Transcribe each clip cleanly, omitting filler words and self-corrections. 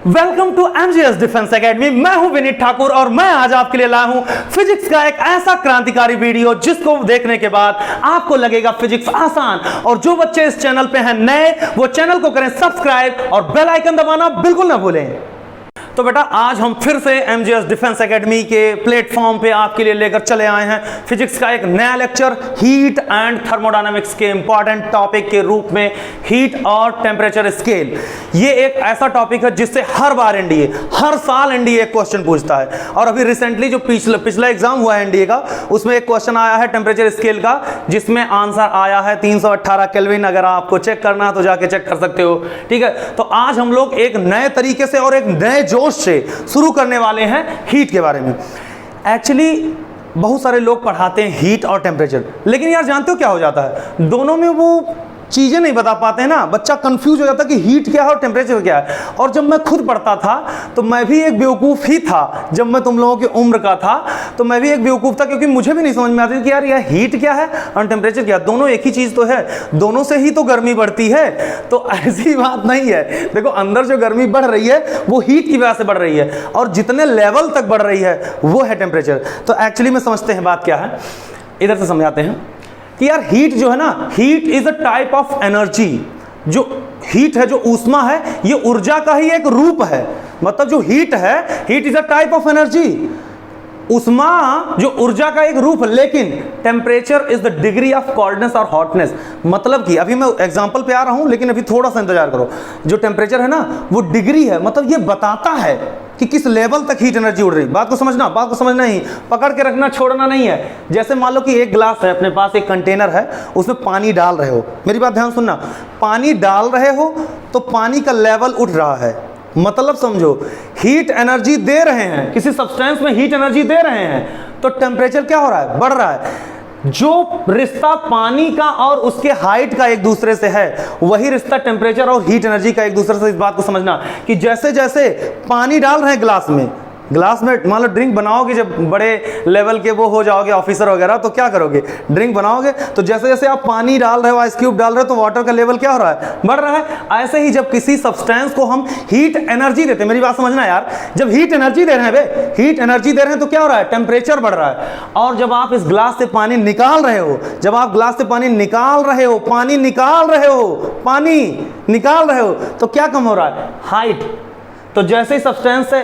Welcome to MGS Defence Academy. मैं हूं विनीत ठाकुर और मैं आज आपके लिए लाया हूं फिजिक्स का एक ऐसा क्रांतिकारी वीडियो जिसको देखने के बाद आपको लगेगा फिजिक्स आसान। और जो बच्चे इस चैनल पे हैं नए, वो चैनल को करें सब्सक्राइब और बेल आइकन दबाना बिल्कुल ना भूलें। तो बेटा आज हम फिर से एमजीएस डिफेंस एकेडमी के प्लेटफॉर्म पे आपके लिए लेकर चले आए हैं फिजिक्स का एक नया लेक्चर, हीट एंड थर्मोडायनामिक्स के इंपॉर्टेंट टॉपिक के रूप में हीट और टेम्परेचर स्केल। ये एक ऐसा टॉपिक है जिससे हर बार एनडीए, हर साल एनडीए क्वेश्चन पूछता है। और अभी रिसेंटली जो पिछला एग्जाम हुआ है एनडीए का, उसमें एक क्वेश्चन आया है टेम्परेचर स्केल का, जिसमें आंसर आया है 318 केल्विन। अगर आपको चेक करना है तो जाके चेक कर सकते हो, ठीक है। तो आज हम लोग एक नए तरीके से और एक नए जोश से शुरू करने वाले हैं हीट के बारे में। एक्चुअली बहुत सारे लोग पढ़ाते हैं हीट और टेम्परेचर, लेकिन यार जानते हो क्या हो जाता है, दोनों में वो चीजें नहीं बता पाते हैं ना। बच्चा कंफ्यूज हो जाता है कि हीट क्या है और टेम्परेचर क्या है। और जब मैं खुद पढ़ता था तो मैं भी एक बेवकूफ ही था। जब मैं तुम लोगों की उम्र का था तो मैं भी एक बेवकूफ था, क्योंकि मुझे भी नहीं समझ में आती कि यार यह हीट क्या है और टेम्परेचर क्या है। दोनों एक ही चीज तो है, दोनों से ही तो गर्मी बढ़ती है। तो ऐसी बात नहीं है। देखो अंदर जो गर्मी बढ़ रही है वो हीट की वजह से बढ़ रही है, और जितने लेवल तक बढ़ रही है वो है टेम्परेचर। तो एक्चुअली में समझते हैं बात क्या है, इधर से समझाते हैं कि यार हीट जो है ना, heat is a type of energy. जो हीट है, जो ऊष्मा है, ये ऊर्जा का ही एक रूप है। मतलब जो हीट है, heat is a type of energy, ऊष्मा जो ऊर्जा का एक रूप है। लेकिन temperature is the degree of coldness और हॉटनेस। मतलब कि अभी मैं एग्जांपल पे आ रहा हूं, लेकिन अभी थोड़ा सा इंतजार करो। जो टेम्परेचर है ना, वो डिग्री है, मतलब ये बताता है कि किस लेवल तक हीट एनर्जी उड़ रही। बात को समझना ही, पकड़ के रखना, छोड़ना नहीं है। जैसे मान लो कि एक ग्लास है, अपने पास एक कंटेनर है, उसमें पानी डाल रहे हो। मेरी बात ध्यान सुनना, पानी डाल रहे हो तो पानी का लेवल उठ रहा है। मतलब समझो, हीट एनर्जी दे रहे हैं, किसी सब्सटेंस में हीट एनर्जी दे रहे हैं, तो टेम्परेचर क्या हो रहा है, बढ़ रहा है। जो रिश्ता पानी का और उसके हाइट का एक दूसरे से है, वही रिश्ता टेम्परेचर और हीट एनर्जी का एक दूसरे से। इस बात को समझना कि जैसे जैसे पानी डाल रहे हैं ग्लास में मान लो ड्रिंक बनाओगे, जब बड़े लेवल के वो हो जाओगे ऑफिसर वगैरह, तो क्या करोगे, ड्रिंक बनाओगे, तो जैसे जैसे आप पानी डाल रहे हो, आइस क्यूब डाल रहे हो, तो वाटर का लेवल क्या हो रहा है, बढ़ रहा है। ऐसे ही जब किसी सब्सटेंस को हम हीट एनर्जी देते हैं, मेरी बात समझना यार, जब हीट एनर्जी दे रहे हैं हीट एनर्जी दे रहे हैं, तो क्या हो रहा है, टेम्परेचर बढ़ रहा है। और जब आप इस ग्लास से पानी निकाल रहे हो, पानी निकाल रहे हो, तो क्या कम हो रहा है, हाइट। तो जैसे ही सब्सटेंस से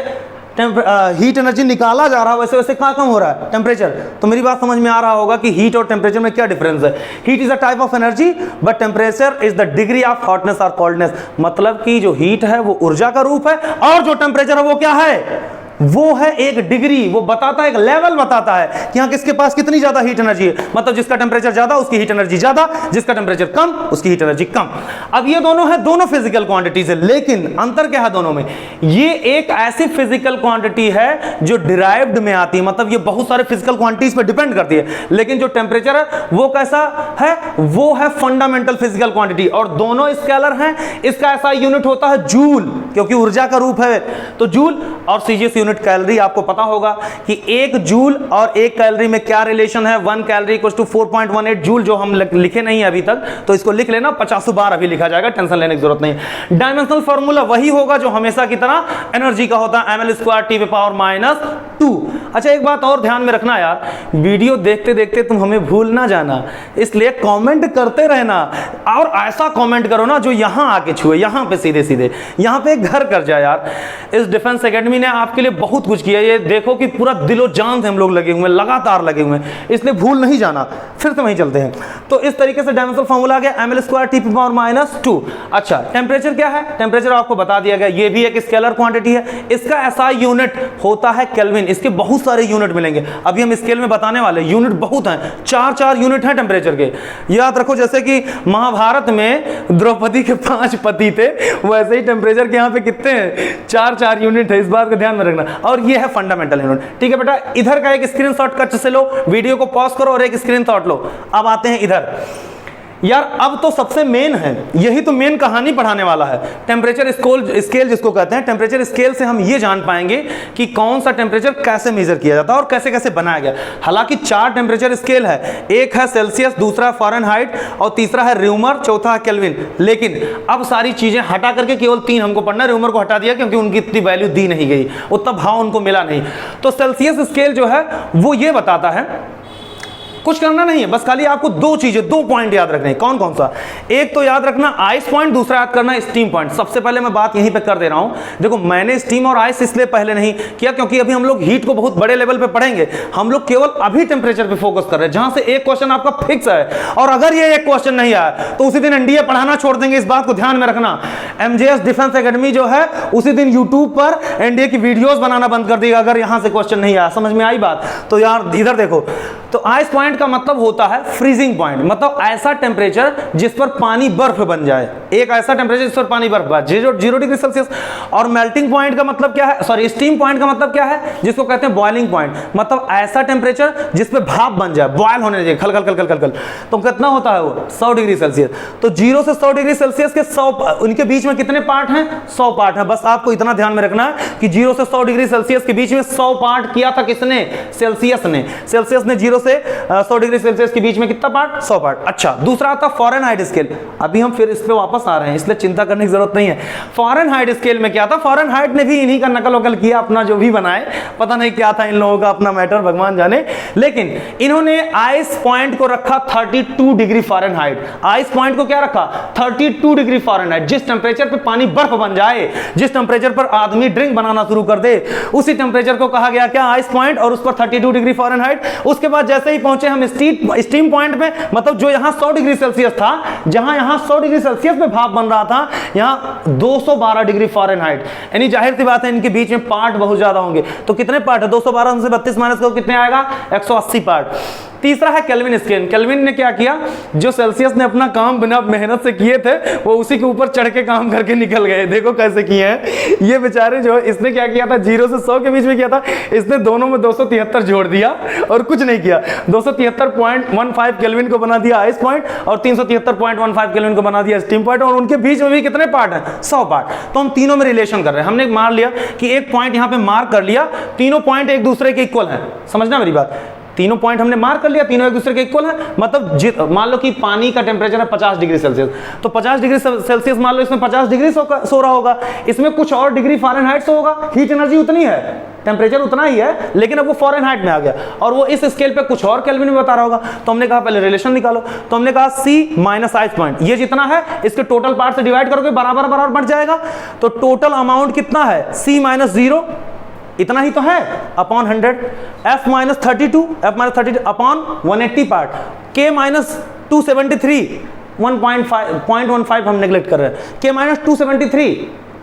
हीट एनर्जी निकाला जा रहा है, वैसे वैसे कहाँ कम हो रहा है, टेम्परेचर। तो मेरी बात समझ में आ रहा होगा कि हीट और टेम्परेचर में क्या डिफरेंस है। Heat is a type of energy but temperature is the degree of hotness और कोल्डनेस। मतलब कि जो हीट है वो ऊर्जा का रूप है, और जो टेम्परेचर है वो क्या है, वो है एक डिग्री। वो बताता है, एक लेवल बताता है कि यहाँ किसके पास कितनी ज्यादा हीट एनर्जी है। मतलब जिसका टेम्परेचर ज्यादा उसकी हीट एनर्जी ज्यादा, जिसका टेम्परेचर कम उसकी हीट एनर्जी कम। अब ये दोनों है, दोनों फिजिकल क्वांटिटीज है, लेकिन अंतर क्या है दोनों में, ये एक ऐसी फिजिकल क्वांटिटी है जो डिराइव्ड में आती है। मतलब ये बहुत सारे फिजिकल क्वांटिटीज पे डिपेंड करती है, लेकिन जो टेम्परेचर है वो कैसा है, वो है फंडामेंटल फिजिकल क्वांटिटी। और दोनों स्केलर हैं। इसका ऐसा यूनिट होता है जूल, क्योंकि ऊर्जा का रूप है, तो जूल। और सीजीएस यूनिट कैलोरी, आपको पता होगा कि एक जूल और एक कैलोरी में क्या रिलेशन है, 1 कैलोरी इक्वल्स टू 4.18 जूल। जो हम लिखे नहीं है अभी तक, तो इसको लिख लेना, 50 बार अभी लिखा जाएगा, टेंशन लेने की जरूरत नहीं। डायमेंशनल फार्मूला वही होगा जो हमेशा की तरह एनर्जी का होता है, ml²T⁻²। अच्छा एक बात और ध्यान में रखना यार, वीडियो देखते देखते तुम हमें भूल ना जाना, इसलिए कमेंट करते रहना। और ऐसा कमेंट करो ना जो यहां आके छुए, यहां पे सीधे सीधे यहां पे घर कर जाए यार। इस डिफेंस एकेडमी ने आपके लिए बहुत कुछ किया। ये देखो कि पूरा दिलो जान से हम लोग लगे हुए हैं, लगातार लगे हुए हैं, इसलिए भूल नहीं जाना। फिर से वहीं चलते हैं। तो इस तरीके से डायमेंशनल फार्मूला आ गया, ml²T⁻²। अच्छा टेम्परेचर क्या है, टेम्परेचर आपको बता दिया गया, ये भी एक स्केलर क्वांटिटी है। इसका ऐसा यूनिट होता है केल्विन। इसके बहुत सारे यूनिट मिलेंगे, अभी हम स्केल में बताने वाले। यूनिट बहुत हैं, 4 यूनिट हैं टेम्परेचर के। याद रखो, जैसे कि महाभारत में द्रौपदी के 5 पति थे, वैसे ही टेम्परेचर के यहाँ पे कितने हैं, 4 यूनिट है। इस बात का ध्यान में रखना। और ये है फंडामेंटल यूनिट, ठीक है बेटा। इधर का एक स्क्रीनशॉट कट से लो, वीडियो को पॉज करो और एक स्क्रीनशॉट लो। अब आते हैं इधर, यार अब तो सबसे मेन है, यही तो मेन कहानी पढ़ाने वाला है। टेम्परेचर स्केल जिसको कहते हैं, टेम्परेचर स्केल से हम ये जान पाएंगे कि कौन सा टेम्परेचर कैसे मेजर किया जाता है और कैसे कैसे बनाया गया। हालांकि 4 टेम्परेचर स्केल है, एक है सेल्सियस, दूसरा फ़ारेनहाइट और तीसरा है र्यूमर, चौथा है केल्विन। लेकिन अब सारी चीजें हटा करके केवल 3 हमको पढ़ना है। र्यूमर को हटा दिया क्योंकि उनकी इतनी वैल्यू दी नहीं गई, उतना भाव उनको मिला नहीं। तो सेल्सियस स्केल जो है वो ये बताता है, कुछ करना नहीं है, बस खाली आपको 2 चीजें, 2 पॉइंट याद रखने हैं। कौन कौन सा? एक तो याद रखना आइस पॉइंट, दूसरा याद करना स्टीम पॉइंट। सबसे पहले मैं बात यहीं पे कर दे रहा हूं। देखो मैंने स्टीम और आइस इसलिए पहले नहीं किया क्योंकि अभी हम लोग हीट को बहुत बड़े लेवल पे पढ़ेंगे, हम लोग केवल अभी टेम्परेचर पे फोकस कर रहे हैं, जहां से एक क्वेश्चन आपका फिक्स है। और अगर ये एक क्वेश्चन नहीं आया तो उसी दिन एनडीए पढ़ाना छोड़ देंगे, इस बात को ध्यान में रखना। एमजेएस डिफेंस एकेडमी जो है उसी दिन यूट्यूब पर एनडीए की वीडियोस बनाना बंद कर देगा अगर यहां से क्वेश्चन नहीं आया। समझ में आई बात? तो यार इधर देखो, तो आइस पॉइंट का मतलब होता है फ्रीजिंग पॉइंट, मतलब ऐसा टेम्परेचर जिस पर पानी बर्फ बन जाए, एक ऐसा टेम्परेचर जिस पर पानी बर्फ बन जाए, 0 डिग्री सेल्सियस। और मेल्टिंग पॉइंट का मतलब क्या है, सॉरी स्टीम पॉइंट का मतलब क्या है, जिसको कहते हैं बॉइलिंग पॉइंट, मतलब ऐसा टेम्परेचर जिस पे भाप बन जाए, बॉयल होने लगे, खल खल खल खल खल खल। तो कितना होता है वो? 100 डिग्री सेल्सियस। तो 0 से 100 डिग्री सेल्सियस के 100 उनके बीच में कितने पार्ट हैं? 100 पार्ट है। बस आपको इतना ध्यान में रखना है कि 0 से 100 डिग्री सेल्सियस के बीच में 100 पार्ट किया था किसने? सेल्सियस ने। सेल्सियस ने 0 से 100 डिग्री सेल्सियस के बीच में कितना पार्ट? 100 पार्ट। अच्छा, दूसरा आता फ़ारेनहाइट स्केल। अभी हम फिर इस पे वापस आ रहे हैं, इसलिए चिंता करने की जरूरत नहीं है। फ़ारेनहाइट स्केल में क्या था? फ़ारेनहाइट ने भी इन्हीं का नकल वकल किया, अपना जो भी बनाए, पता नहीं क्या था इन लोगों का, अपना मैटर भगवान जाने। लेकिन इन्होंने आइस पॉइंट को रखा 32 डिग्री फ़ारेनहाइट। आइस पॉइंट को क्या रखा? 32 डिग्री फ़ारेनहाइट। जिस टेम्परेचर पे पानी बर्फ बन जाए, जिस टेम्परेचर पर आदमी ड्रिंक बनाना शुरू कर दे, उसी टेम्परेचर को कहा गया क्या? Ice point. और उस पर 32 डिग्री फ़ारेनहाइट। उसके बाद जैसे ही पहुंचे हम स्टीम पॉइंट में, मतलब जो यहां 100 डिग्री सेल्सियस था, जहां यहां 100 डिग्री सेल्सियस में भाप बन रहा था, यहां 212 डिग्री फ़ारेनहाइट। यानी जाहिर सी बात है इनके बीच में पार्ट बहुत ज्यादा होंगे। तो कितने पार्ट है? 212 से 32 माइनस करो, कितने आएगा? 180 पार्ट। तीसरा है केल्विन स्केल। केल्विन ने क्या किया? जो सेल्सियस ने अपना काम बिना मेहनत से किए थे, वो उसी के ऊपर चढ़ के काम करके निकल गए। देखो कैसे किए हैं ये बेचारे। जो इसने क्या किया था? 0 से 100 के बीच में किया था, इसने दोनों में 273 जोड़ दिया और कुछ नहीं किया। 273.15 केल्विन को बना दिया आइस पॉइंट और 373.15 केल्विन को बना दिया स्टीम पॉइंट। और उनके बीच में भी कितने पार्ट हैं? 100 पार्ट। तो हम तीनों में रिलेशन कर रहे हैं। हमने मान लिया कि एक पॉइंट यहां पे मार्क कर लिया, तीनों पॉइंट एक दूसरे के इक्वल हैं। समझना मेरी बात? तीनों पॉइंट हमने मार्क कर लिया, तीनों एक दूसरे के इक्वल हैं। मतलब मान लो कि पानी का टेम्परेचर है 50 डिग्री सेल्सियस, तो 50 डिग्री सेल्सियस मान लो इसमें 50 डिग्री सो रहा होगा, इसमें कुछ और डिग्री फ़ारेनहाइट से होगा। हीट एनर्जी उतनी है, टेम्परेचर उतना ही है, लेकिन अब वो फ़ारेनहाइट में आ गया और वो इस स्केल पे कुछ और केल्विन में बता रहा होगा। तो हमने कहा पहले रिलेशन निकालो। तो हमने कहा C माइनस आइस पॉइंट, ये जितना है इसके टोटल पार्ट से डिवाइड करोगे, बराबर बराबर बढ़ जाएगा। तो टोटल अमाउंट कितना है? C माइनस 0, इतना ही तो है, upon 100। F minus 32 upon 180 part. K minus 273, 1.15 हम नेग्लेक्ट कर रहे हैं। K माइनस 273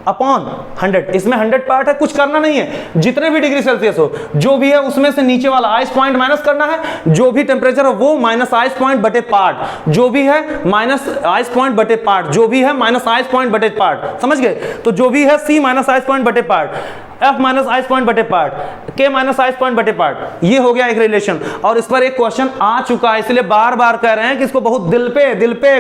अपॉन 100, इसमें 100 पार्ट है, कुछ करना नहीं है। जितने भी डिग्री सेल्सियस हो, जो भी है उसमें से नीचे वाला आइस पॉइंट माइनस करना है, जो भी टेम्परेचर हो वो माइनस आइस पॉइंट बटे पार्ट, जो भी है माइनस आइस पॉइंट बटे पार्ट, जो भी है माइनस आइस पॉइंट बटे पार्ट। समझ गए? तो जो भी है C माइनस आइस पॉइंट बटे part, F minus ice point बटे part, K minus ice point बटे पार्ट। ये हो गया एक रिलेशन। और इस पर एक क्वेश्चन आ चुका है, इसलिए बार बार कह रहे हैं कि इसको बहुत दिल पे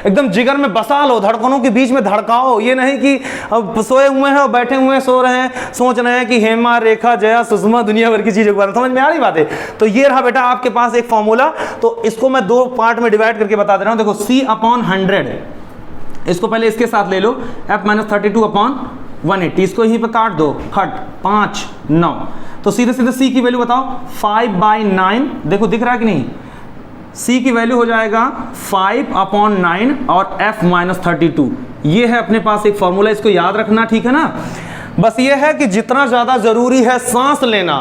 एकदम जिगर में बसा लो, धड़कनों के बीच में धड़काओ। ये नहीं कि सोए हुए हैं और बैठे हुए हैं, सो रहे हैं, सोच रहे हैं कि हेमा, रेखा, जया, सुषमा, दुनिया भर की चीजों के बारे में। समझ में आ रही बात है? तो ये रहा बेटा आपके पास एक फॉर्मूला। तो इसको मैं 2 पार्ट में डिवाइड करके बता दे रहा हूं। देखो C अपॉन 100, इसको पहले इसके साथ ले लो, F माइनस 32 अपॉन 180, इसको यहीं पे काट दो, हट 5 9। तो सीधे सीधे C की वैल्यू बताओ, 5/9। देखो दिख रहा है कि नहीं? C की वैल्यू हो जाएगा 5 अपॉन 9 और F माइनस 32। ये है अपने पास एक फॉर्मूला, इसको याद रखना, ठीक है ना? बस ये है कि जितना ज्यादा जरूरी है सांस लेना,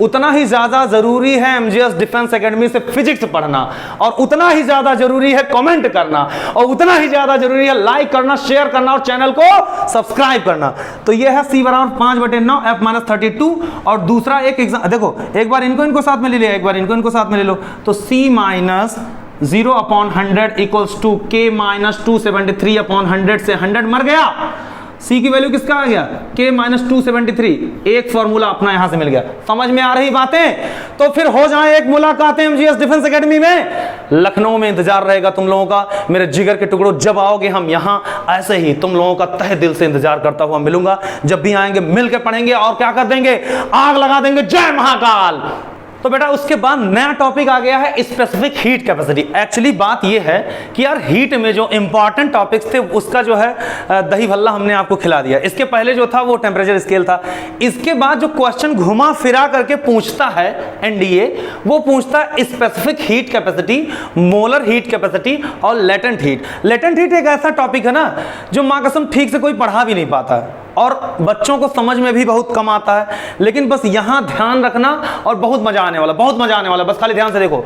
उतना ही ज्यादा जरूरी है एमजीएस डिफेंस एकेडमी से फिजिक्स पढ़ना, और उतना ही ज्यादा जरूरी है कमेंट करना, और उतना ही ज्यादा जरूरी है लाइक करना, शेयर करना और चैनल को सब्सक्राइब करना। तो ये है C बराबर 5/9 F माइनस 32। और दूसरा एक एग्जाम देखो, एक बार इनको साथ में ले लिया, एक बार इनको साथ में ले लो। तो C minus 0 upon 100 equals to K minus 273 upon 100 से 100 मर गया। C की वैल्यू किसका आ गया? K minus 273। एक फॉर्मूला अपना यहां से मिल गया। समझ में आ रही बातें? तो फिर हो जाए एक मुलाकात एमजीएस डिफेंस एकेडमी में। लखनऊ में इंतजार रहेगा तुम लोगों का मेरे जिगर के टुकड़ों। जब आओगे हम यहां ऐसे ही तुम लोगों का तहे दिल से इंतजार करता हुआ मिलूंगा। जब भी आएंगे मिलकर पढ़ेंगे और क्या कर देंगे, आग लगा देंगे। जय महाकाल। तो बेटा उसके बाद नया टॉपिक आ गया है स्पेसिफिक हीट कैपेसिटी। एक्चुअली बात यह है कि यार हीट में जो इंपॉर्टेंट टॉपिक्स थे उसका जो है दही भल्ला हमने आपको खिला दिया। इसके पहले जो था वो टेम्परेचर स्केल था। इसके बाद जो क्वेश्चन घुमा फिरा करके पूछता है एनडीए, वो पूछता है specific heat capacity, molar heat capacity और लेटेंट हीट। लेटेंट हीट एक ऐसा टॉपिक है ना जो मां कसम ठीक से कोई पढ़ा भी नहीं पाता है और बच्चों को समझ में भी बहुत कम आता है। लेकिन बस यहां ध्यान रखना और बहुत मजा आने वाला, बहुत मजा आने वाला। बस खाली ध्यान से देखो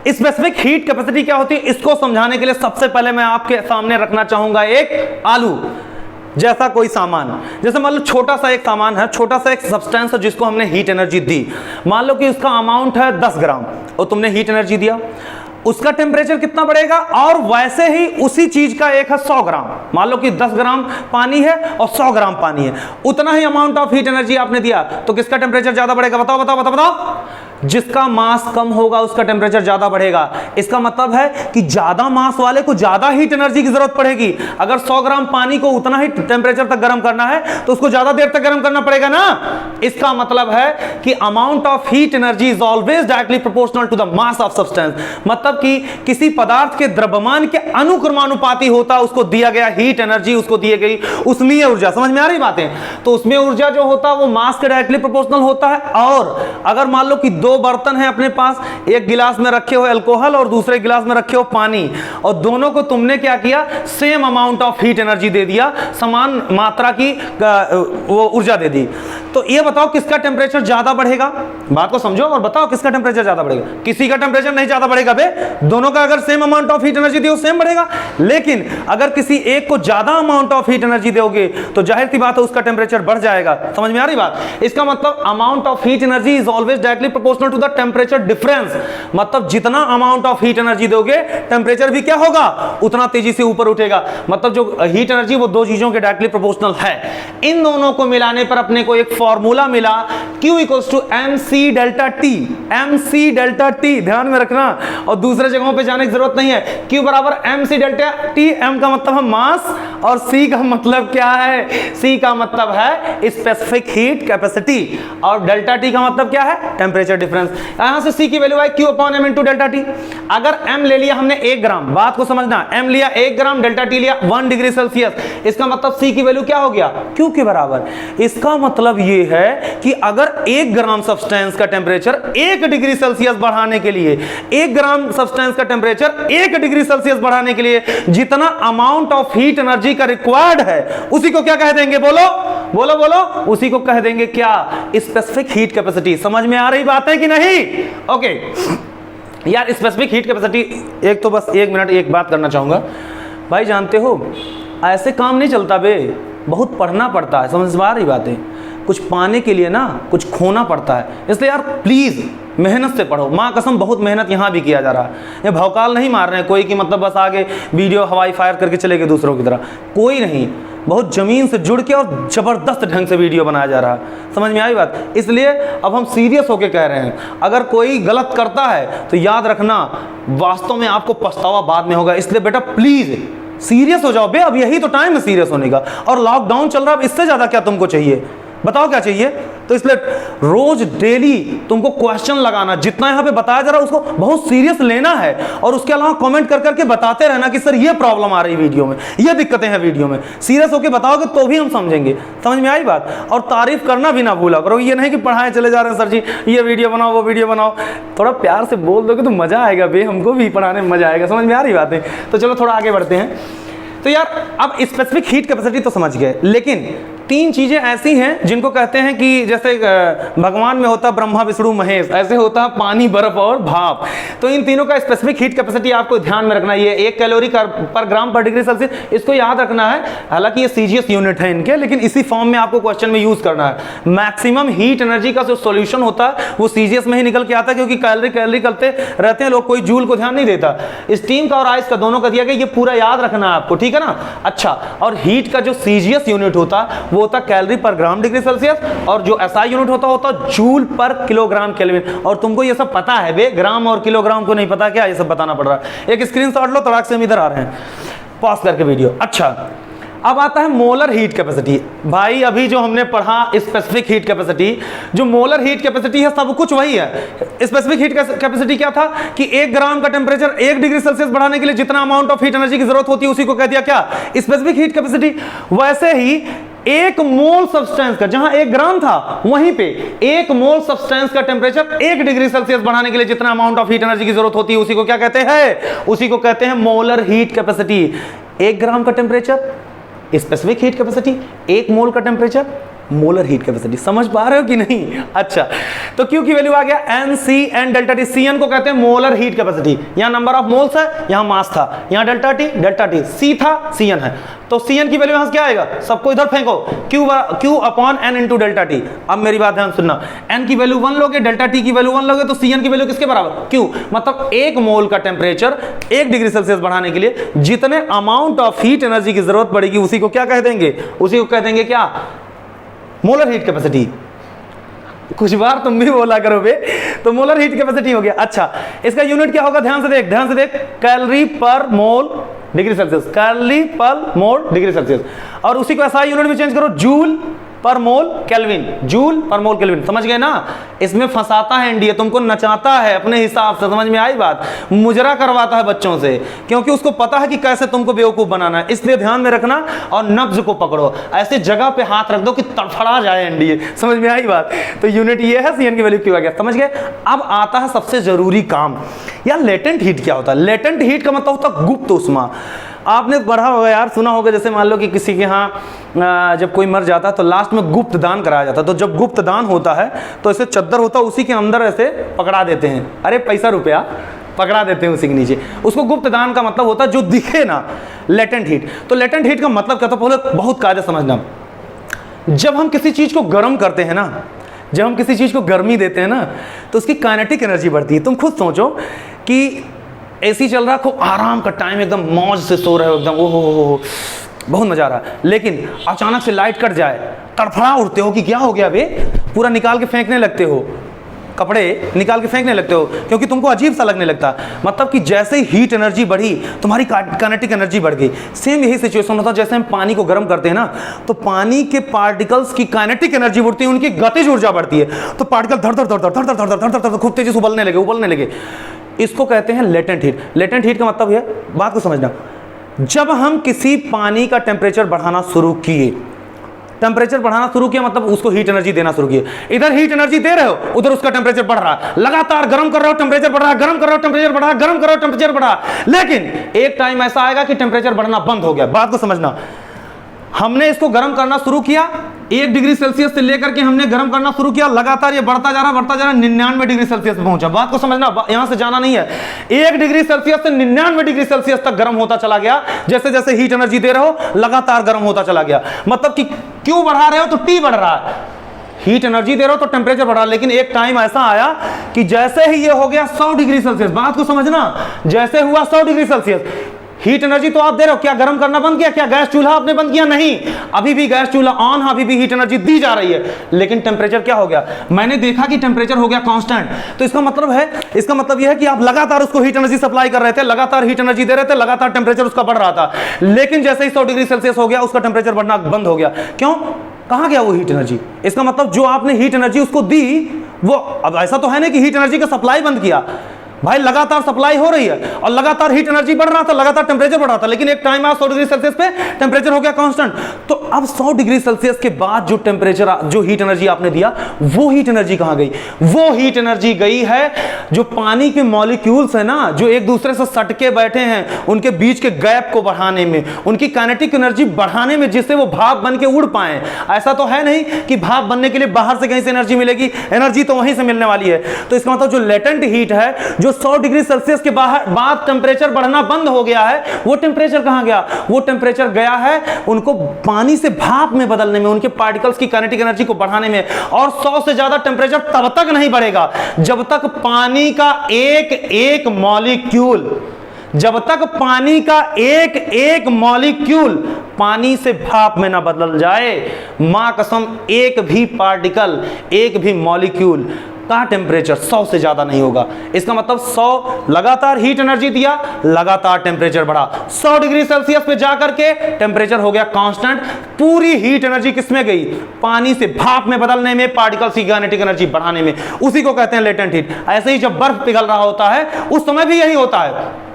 स्पेसिफिक हीट कैपेसिटी क्या होती है। इसको समझाने के लिए सबसे पहले मैं आपके सामने रखना चाहूंगा एक आलू जैसा कोई सामान। जैसे मान लो छोटा सा एक सामान है, छोटा सा एक सब्सटेंस है जिसको हमने हीट एनर्जी दी। मान लो कि उसका अमाउंट है 10 ग्राम और तुमने हीट एनर्जी दिया, उसका टेम्परेचर कितना बढ़ेगा। और वैसे ही उसी चीज का एक है 100 ग्राम। मान लो कि 10 ग्राम पानी है और 100 ग्राम पानी है, उतना ही अमाउंट ऑफ हीट एनर्जी आपने दिया, तो किसका टेम्परेचर ज्यादा बढ़ेगा। बताओ बताओ बताओ बताओ। जिसका मास कम होगा उसका टेम्परेचर ज्यादा बढ़ेगा। इसका मतलब है कि ज्यादा मास वाले को ज्यादा हीट एनर्जी की जरूरत पड़ेगी। अगर 100 ग्राम पानी को उतना ही टेम्परेचर तक गर्म करना है तो उसको ज्यादा देर तक गर्म करना पड़ेगा ना। इसका मतलब है कि amount of heat energy is always directly proportional to the mass of substance. मतलब कि किसी पदार्थ के द्रव्यमान के अनुक्रमानुपाती होता उसको दिया गया हीट एनर्जी, उसको दी गई उष्मीय ऊर्जा। समझ में आ रही बातें। तो उष्मीय ऊर्जा जो होता है वो मास के डायरेक्टली प्रोपोर्शनल होता है। और अगर मान लो कि दो बर्तन है अपने पास, एक गिलास में रखे हो अल्कोहल और दूसरे गिलास में रखे हो पानी, और दोनों को तुमने क्या किया, same amount of heat energy दे दिया, समान मात्रा की वो ऊर्जा दे दी। तो ये बताओ किसका टेम्परेचर ज्यादा बढ़ेगा। बात को समझो और बताओ किसका टेम्परेचर ज्यादा बढ़ेगा। किसी का टेम्परेचर नहीं ज्यादा बढ़ेगा बे, दोनों का अगर same amount of heat energy दियो सेम बढ़ेगा। लेकिन अगर किसी एक को ज्यादा अमाउंट ऑफ हीट एनर्जी दोगे तो जाहिर सी बात है उसका टेम्परेचर बढ़ जाएगा। समझ में आ रही बात। इसका मतलब amount of heat energy is always directly proportional to the temperature difference. मतलब जितना अमाउंट ऑफ हीट एनर्जी दोगे टेम्परेचर भी क्या होगा, उतना तेजी से ऊपर उठेगा। मतलब जो हीट एनर्जी वो दो चीजों के डायरेक्टली प्रोपोर्शनल है। इन दोनों को मिलाने पर अपने को एक फॉर्मूला मिला, Q equals to MC delta T। MC delta T ध्यान में रखना और दूसरे जगहों पे जाने की जरूरत नहीं है। Q बराबर MC डेल्टा T। M का मतलब है मास और C का मतलब क्या है, C का मतलब है स्पेसिफिक हीट कैपेसिटी और डेल्टा T का मतलब क्या है, टेम्परेचर डिफरेंस। यहां से C की वैल्यू है Q upon M into delta T। अगर M ले लिया हमने 1 ग्राम, बात को समझना, M लिया 1 ग्राम, डेल्टा T लिया 1 डिग्री सेल्सियस, इसका मतलब C की वैल्यू क्या हो गया, Q के बराबर। इसका मतलब यह है कि अगर 1 ग्राम सब्सटेंस का टेम्परेचर 1 डिग्री सेल्सियस बढ़ाने के लिए, 1 ग्राम सब्सटेंस का टेम्परेचर 1 डिग्री सेल्सियस बढ़ाने के लिए जितना अमाउंट ऑफ हीट एनर्जी का रिक्वायर्ड है उसी को क्या कह देंगे, बोलो बोलो बोलो, उसी को कह देंगे क्या, स्पेसिफिक हीट कैपेसिटी। समझ में आ रही बात है कि नहीं। ओके यार स्पेसिफिक हीट कैपेसिटी, एक तो बस 1 मिनट एक बात करना चाहूंगा भाई। जानते हो ऐसे काम नहीं चलता बे, बहुत पढ़ना पड़ता है। समझ में आ रही बातें। कुछ पाने के लिए ना कुछ खोना पड़ता है, इसलिए यार प्लीज मेहनत से पढ़ो। माँ कसम बहुत मेहनत यहाँ भी किया जा रहा है। ये भौकाल नहीं मार रहे हैं कोई कि मतलब बस आगे वीडियो हवाई फायर करके चले गए दूसरों की तरह, कोई नहीं। बहुत जमीन से जुड़ के और जबरदस्त ढंग से वीडियो बनाया जा रहा है। समझ में आई बात। इसलिए अब हम सीरियस होके कह रहे हैं, अगर कोई गलत करता है तो याद रखना वास्तव में आपको पछतावा बाद में होगा। इसलिए बेटा प्लीज सीरियस हो जाओ बे, अब यही तो टाइम है सीरियस होने का। और लॉकडाउन चल रहा है, अब इससे ज्यादा क्या तुमको चाहिए, बताओ क्या चाहिए। तो इसलिए रोज डेली तुमको क्वेश्चन लगाना, जितना यहाँ पे बताया जा रहा है उसको बहुत सीरियस लेना है। और उसके अलावा कमेंट कर करके बताते रहना कि सर ये प्रॉब्लम आ रही वीडियो में, ये दिक्कतें हैं वीडियो में। सीरियस होकर बताओगे तो भी हम समझेंगे। समझ में आई बात। और तारीफ करना भी ना भूला करो। ये नहीं कि पढ़ाए चले जा रहे हैं सर जी ये वीडियो बनाओ वो वीडियो बनाओ। थोड़ा प्यार से बोल दोगे तो मजा आएगा बे, हमको भी पढ़ाने में मजा आएगा। समझ में आ रही बातें। तो चलो थोड़ा आगे बढ़ते हैं। तो यार अब स्पेसिफिक हीट कैपेसिटी तो समझ गए, लेकिन 3 चीजें ऐसी हैं जिनको कहते हैं कि जैसे भगवान में होता ब्रह्मा विष्णु महेश, ऐसे होता है पानी बर्फ और भाप। तो इन तीनों का स्पेसिफिक हीट कैपेसिटी आपको ध्यान में रखना। ये 1 कैलोरी पर ग्राम पर डिग्री सेल्सियस, इसको याद रखना है। हालांकि ये सीजीएस यूनिट है इनके, लेकिन इसी फॉर्म में आपको क्वेश्चन में यूज करना है। मैक्सिमम हीट एनर्जी का जो सोल्यूशन होता है वो सीजीएस में ही निकल के आता है, क्योंकि कैलोरी करते रहते हैं लोग, कोई जूल को ध्यान नहीं देता। स्टीम का और आइस का दोनों का दिया गया, ये पूरा याद रखना है आपको, ठीक है ना। अच्छा, और हीट का जो सीजीएस यूनिट होता है वो होता कैलोरी पर ग्राम डिग्री सेल्सियस, और जो एसआई यूनिट होता जूल पर किलोग्राम केल्विन। और तुमको ये सब पता है बे, ग्राम और किलोग्राम को नहीं पता क्या? ये सब बताना पड़ रहा है। एक स्क्रीनशॉट लो, तड़ाक से हम इधर आ रहे हैं, पॉज करके वीडियो। अच्छा, अब आता है मोलर हीट कैपेसिटी। भाई अभी जो हमने पढ़ा स्पेसिफिक हीट कैपेसिटी, जो मोलर हीट कैपेसिटी है सब कुछ वही है। स्पेसिफिक हीट कैपेसिटी क्या था कि 1 ग्राम का टेम्परेचर 1 डिग्री सेल्सियस बढ़ाने के लिए जितना अमाउंट ऑफ हीट एनर्जी की जरूरत होती है उसी को कह दिया क्या? Specific heat capacity. वैसे ही 1 मोल सब्सटेंस का, जहां 1 ग्राम था वहीं पे 1 मोल सब्सटेंस का टेम्परेचर 1 डिग्री सेल्सियस बढ़ाने के लिए जितना अमाउंट ऑफ हीट एनर्जी की जरूरत होती है उसी को क्या कहते हैं? उसी को कहते हैं मोलर हीट कैपेसिटी। 1 ग्राम का टेम्परेचर स्पेसिफिक हीट कैपेसिटी, 1 मोल का टेम्परेचर मोलर हीट कैपेसिटी। समझ पा रहे हो कि नहीं? अच्छा, तो क्यू की वैल्यू आ गया N C N delta T. C N को कहते हैं मोलर हीट कैपेसिटी। यहां नंबर ऑफ मोल्स है, यहां मास था, यहां डेल्टा टी, सी था, सी एन है। तो सी एन की वैल्यू यहां से क्या आएगा? सबको इधर फेंको, Q upon N into delta T. अब मेरी बात ध्यान सुनना, एन की वैल्यू 1 लोगे, डेल्टा टी की वैल्यू 1 लोगे, तो सी एन की वैल्यू किसके बराबर? क्यू। मतलब 1 मोल का टेम्परेचर 1 डिग्री सेल्सियस बढ़ाने के लिए जितने अमाउंट ऑफ हीट एनर्जी की जरूरत पड़ेगी उसी को क्या कह देंगे? उसी को कह देंगे क्या? Molar heat capacity. कुछ बार तुम भी बोला करो बे, तो मोलर हीट कैपेसिटी हो गया। अच्छा, इसका यूनिट क्या होगा? ध्यान से देख, कैलोरी पर मोल डिग्री सेल्सियस, कैलोरी पर मोल डिग्री सेल्सियस। और उसी को एसआई यूनिट में चेंज करो, जूल पर मोल केल्विन, जूल पर मोल केल्विन। समझ गए ना? इसमें फंसाता है एनडीए, तुमको नचाता है अपने हिसाब से। समझ में आई बात? मुजरा करवाता है बच्चों से, क्योंकि उसको पता है कि कैसे तुमको बेवकूफ बनाना है। इसलिए ध्यान में रखना और नब्ज को पकड़ो, ऐसे जगह पे हाथ रख दो कि तड़फड़ा जाए एनडीए। समझ में आई बात? तो यूनिट ये है, सीएन की वैल्यू क्यों आ गया? समझ गए? अब आता है सबसे जरूरी काम, यार लेटेंट हीट क्या होता है? लेटेंट हीट का मतलब होता है गुप्त उष्मा। आपने पढ़ा होगा यार, सुना होगा, जैसे मान लो कि किसी के यहाँ जब कोई मर जाता है तो लास्ट में गुप्त दान कराया जाता है। तो जब गुप्त दान होता है तो ऐसे चद्दर होता है, उसी के अंदर ऐसे पकड़ा देते हैं, अरे पैसा रुपया पकड़ा देते हैं उसी के नीचे। उसको गुप्त दान का मतलब होता है जो दिखे ना, लेटेंट हीट। तो लेटेंट हीट का मतलब क्या था? पहले बहुत कायदे समझना। जब हम किसी चीज को गर्म करते हैं ना, जब हम किसी चीज को गर्मी देते हैं ना, तो उसकी काइनेटिक एनर्जी बढ़ती है। तुम खुद सोचो कि एसी चल रहा, खूब आराम का टाइम, एकदम मौज से सो रहे हो, एकदम ओहो बहुत मजा आ रहा है, लेकिन अचानक से लाइट कट जाए, तड़फड़ा उठते हो कि क्या हो गया बे, पूरा निकाल के फेंकने लगते हो, कपड़े निकाल के फेंकने लगते हो, क्योंकि तुमको अजीब सा लगने लगता। मतलब कि जैसे ही हीट एनर्जी बढ़ी, तुम्हारी काइनेटिक एनर्जी बढ़ गई। सेम यही सिचुएशन होता है, जैसे हम पानी को गर्म करते हैं ना, तो पानी के पार्टिकल्स की काइनेटिक एनर्जी बढ़ती है, उनकी गतिज ऊर्जा बढ़ती है, तो पार्टिकल धड़ धड़ धड़ धड़ धड़ धड़ धड़ धड़ खूब तेजी से उबलने लगे। इसको कहते हैं लेटेंट हीट। लेटेंट हीट का मतलब है, बात को समझना, जब हम किसी पानी का टेम्परेचर बढ़ाना शुरू किए, टेम्परेचर बढ़ाना शुरू किया मतलब उसको हीट एनर्जी देना शुरू किए। इधर हीट एनर्जी दे रहे हो, उधर उसका टेम्परेचर बढ़ रहा है, लगातार गर्म कर रहे हो, टेम्परेचर बढ़ रहा है, गर्म कर रहे हो, टेम्परेचर बढ़ रहा है, गर्म कर रहे हो, टेम्परेचर बढ़ रहा है। लेकिन एक टाइम ऐसा आएगा कि टेम्परेचर बढ़ना बंद हो गया। बात को समझना, हमने इसको गर्म करना शुरू किया, 1 डिग्री सेल्सियस से लेकर के हमने गर्म करना शुरू किया, लगातार ये बढ़ता जा रहा 99 डिग्री सेल्सियस पे पहुंचा। बात को समझना, यहां से जाना नहीं है। 1 डिग्री सेल्सियस से 99 डिग्री सेल्सियस तक गर्म होता चला गया। जैसे जैसे हीट एनर्जी दे रहे हो, लगातार गर्म होता चला गया। मतलब कि क्यों बढ़ा रहे हो? तो टी बढ़ रहा है, हीट एनर्जी दे रहे हो तो टेम्परेचर बढ़ा। लेकिन एक टाइम ऐसा आया कि जैसे ही ये हो गया 100 डिग्री सेल्सियस, बात को समझना, जैसे हुआ 100 डिग्री सेल्सियस, हीट एनर्जी तो आप दे रहे हो, क्या गर्म करना बंद किया? क्या गैस चूल्हा आपने बंद किया? नहीं, अभी भी गैस चूल्हा ऑन है, अभी भी हीट एनर्जी दी जा रही है। लेकिन टेम्परेचर क्या हो गया? मैंने देखा कि टेम्परेचर हो गया कांस्टेंट। तो इसका मतलब यह है कि आप लगातार उसको हीट एनर्जी सप्लाई कर रहे थे, लगातार हीट एनर्जी दे रहे थे, लगातार टेम्परेचर उसका बढ़ रहा था। लेकिन जैसे ही 100 डिग्री सेल्सियस हो गया, उसका टेम्परेचर बढ़ना बंद हो गया। क्यों? कहां गया वो हीट एनर्जी? इसका मतलब जो आपने हीट एनर्जी उसको दी, वो अब ऐसा तो है नहीं कि हीट एनर्जी का सप्लाई बंद किया। भाई लगातार सप्लाई हो रही है और लगातार हीट एनर्जी बढ़ रहा था, लगातार टेम्परेचर बढ़ रहा था। लेकिन एक टाइम आया 100 डिग्री सेल्सियस पे टेम्परेचर हो गया कांस्टेंट। तो अब 100 डिग्री सेल्सियस के बाद जो टेम्परेचर, जो हीट एनर्जी आपने दिया, वो हीट एनर्जी कहां गई? वो हीट एनर्जी गई है जो पानी के मॉलिक्यूल्स है ना, जो एक दूसरे से सटके बैठे हैं, उनके बीच के गैप को बढ़ाने में, उनकी काइनेटिक एनर्जी बढ़ाने में, जिससे वो भाप बन के उड़ पाए। ऐसा तो है नहीं कि भाप बनने के लिए बाहर से कहीं से एनर्जी मिलेगी, एनर्जी तो वहीं से मिलने वाली है। तो इसका मतलब जो लेटेंट हीट है, जो 100 डिग्री सेल्सियस के बाद टेम्परेचर बढ़ना बंद हो गया है, वो टेम्परेचर कहां गया? वो टेम्परेचर गया है उनको पानी से भाप में बदलने में, उनके पार्टिकल्स की काइनेटिक एनर्जी को बढ़ाने में। और 100 से ज्यादा टेम्परेचर तब तक नहीं बढ़ेगा जब तक पानी का एक एक मॉलिक्यूल जब तक पानी का एक एक मॉलिक्यूल पानी से भाप में ना बदल जाए, मां कसम एक भी पार्टिकल, एक भी मॉलिक्यूल का टेम्परेचर 100 से ज्यादा नहीं होगा। इसका मतलब 100 लगातार हीट एनर्जी दिया, लगातार टेम्परेचर बढ़ा, 100 डिग्री सेल्सियस पे जाकर के टेम्परेचर हो गया कांस्टेंट। पूरी हीट एनर्जी किसमें गई? पानी से भाप में बदलने में, पार्टिकल्स की काइनेटिक एनर्जी बढ़ाने में। उसी को कहते हैं लेटेंट हीट। ऐसे ही जब बर्फ पिघल रहा होता है उस समय भी यही होता है।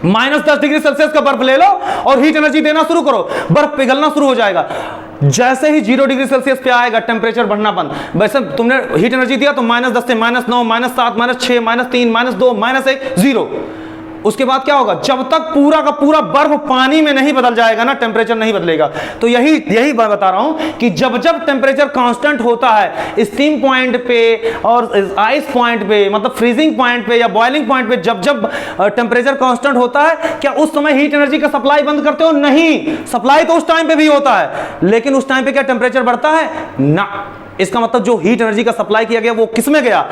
-10 डिग्री सेल्सियस का बर्फ ले लो और हीट एनर्जी देना शुरू करो, बर्फ पिघलना शुरू हो जाएगा। जैसे ही 0 डिग्री सेल्सियस पे आएगा टेम्परेचर बढ़ना बंद। वैसे तुमने हीट एनर्जी दिया तो -10 से -9, -7, -6, -3, -2, -1, 0। उसके बाद क्या होगा? जब तक पूरा का पूरा बर्फ पानी में नहीं बदल जाएगा ना, टेम्परेचर नहीं बदलेगा। तो यही मैं बता रहा हूं कि जब जब टेम्परेचर कांस्टेंट होता है स्टीम पॉइंट पे और आइस पॉइंट पे, मतलब फ्रीजिंग पॉइंट पे या बॉइलिंग पॉइंट पे, जब जब टेम्परेचर कांस्टेंट होता है, क्या उस समय हीट एनर्जी का सप्लाई बंद करते हो? नहीं, सप्लाई तो उस टाइम पे भी होता है, लेकिन उस टाइम पे क्या टेम्परेचर बढ़ता है? ना। इसका मतलब जो हीट एनर्जी का सप्लाई किया गया वो किस में गया?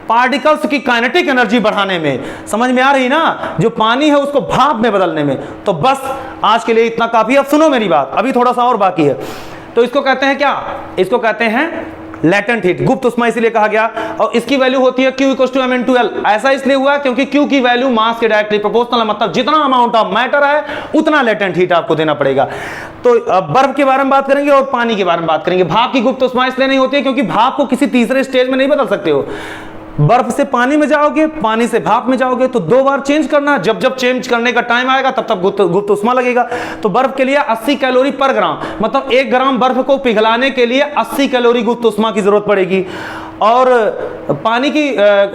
पार्टिकल्स की काइनेटिक एनर्जी बढ़ाने में। समझ में आ रही ना? जो पानी है उसको भाप में बदलने में। तो बस आज के लिए इतना काफी। अब सुनो मेरी बात, अभी थोड़ा सा और बाकी है। तो इसको कहते हैं क्या? इसको कहते हैं लेटेंट हीट, गुप्त उष्मा इसीलिए कहा गया। और इसकी वैल्यू होती है Q = mN2L। ऐसा इसलिए हुआ क्योंकि Q की वैल्यू मास के डायरेक्टली प्रोपोर्शनल है, मतलब जितना अमाउंट ऑफ मैटर है उतना लेटेंट हीट आपको देना पड़ेगा। तो बर्फ के बारे में बात करेंगे और पानी के बारे में बात करेंगे। भाप की गुप्त उष्मा इसलिए नहीं होती है क्योंकि भाप को किसी तीसरे स्टेज में नहीं बदल सकते हो। बर्फ से पानी में जाओगे, पानी से भाप में जाओगे तो 2 बार चेंज करना। जब जब चेंज करने का टाइम आएगा तब तब गुप्त उष्मा लगेगा। तो बर्फ के लिए 80 कैलोरी पर ग्राम, मतलब 1 ग्राम बर्फ को पिघलाने के लिए 80 कैलोरी गुप्त उष्मा की जरूरत पड़ेगी। और पानी की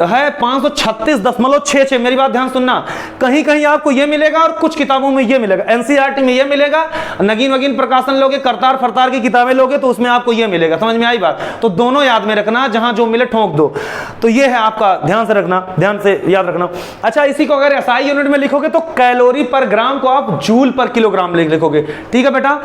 है 536.66। मेरी बात ध्यान सुनना, कहीं कहीं आपको यह मिलेगा और कुछ किताबों में यह मिलेगा। एनसीईआरटी में यह मिलेगा, नगीन वगीन प्रकाशन लोगे, करतार फरतार की किताबें लोगे तो उसमें आपको यह मिलेगा। समझ में आई बात? तो दोनों याद में रखना, जहां जो मिले ठोक दो। तो यह है आपका, ध्यान से रखना, ध्यान से याद रखना। अच्छा, इसी को अगर एसआई यूनिट में लिखोगे तो कैलोरी पर ग्राम को आप जूल पर किलोग्राम लिखोगे। ठीक है बेटा?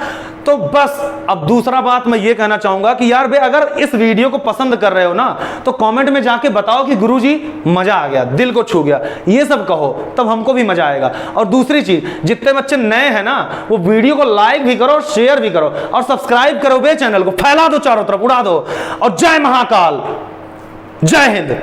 तो बस अब दूसरा बात मैं ये कहना चाहूंगा कि यार भाई, अगर इस वीडियो को पसंद कर रहे हो ना तो कमेंट में जाके बताओ कि गुरुजी मजा आ गया, दिल को छू गया, ये सब कहो, तब हमको भी मजा आएगा। और दूसरी चीज, जितने बच्चे नए हैं ना वो वीडियो को लाइक भी करो, शेयर भी करो और सब्सक्राइब करो बे, चैनल को फैला दो, चारों तरफ उड़ा दो। और जय महाकाल, जय हिंद।